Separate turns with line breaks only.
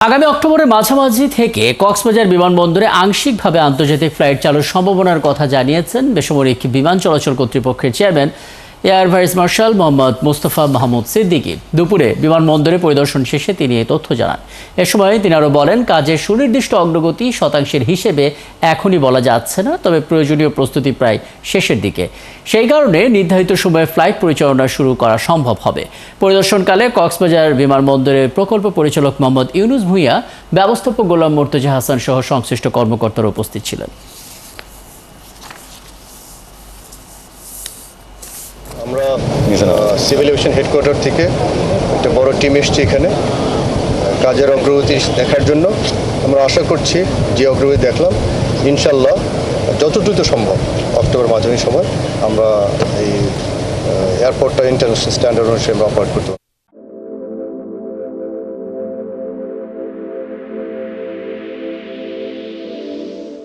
আগামী অক্টোবরের মাঝামাঝি থেকে কক্সবাজার বিমানবন্দরে আংশিকভাবে আন্তর্জাতিক ফ্লাইট চালুর সম্ভাবনার কথা জানিয়েছেন বেসামরিক বিমান চলাচল কর্তৃপক্ষের chairman air vice marshal Mohammad Mostafa Mahmud Siddiqui. দুপুরে বিমানবন্দরে পরিদর্শন শেষে তিনি এই তথ্য জানান। এ সময় তিনি আরও বলেন, কাজের সুনির্দিষ্ট অগ্রগতি শতাংশের হিসেবে এখনই বলা যাচ্ছে না, তবে প্রয়োজনীয় প্রস্তুতি প্রায় শেষের দিকে। সেই কারণে নির্ধারিত সময়ে ফ্লাইট পরিচালনা শুরু করা সম্ভব হবে। পরিদর্শনকালে কক্সবাজার বিমানবন্দরের প্রকল্প পরিচালক মোহাম্মদ ইউনুস ভূঁইয়া, ব্যবস্থাপক গোলাম মুর্তজা হাসান সহ সংশ্লিষ্ট কর্মকর্তারা উপস্থিত ছিলেন।
আমরা সিভিল এভিয়েশন হেডকোয়ার্টার থেকে একটা বড় টিম এসেছি এখানে কাজের অগ্রগতি দেখার জন্য। আমরা আশা করছি যে অগ্রগতি দেখলাম, ইনশাল্লাহ যত দ্রুত সম্ভব অক্টোবর মাঝামাঝি সময় আমরা এই এয়ারপোর্টটা ইন্টারন্যাশনাল স্ট্যান্ডার্ড অনুসারে অপারেট করতে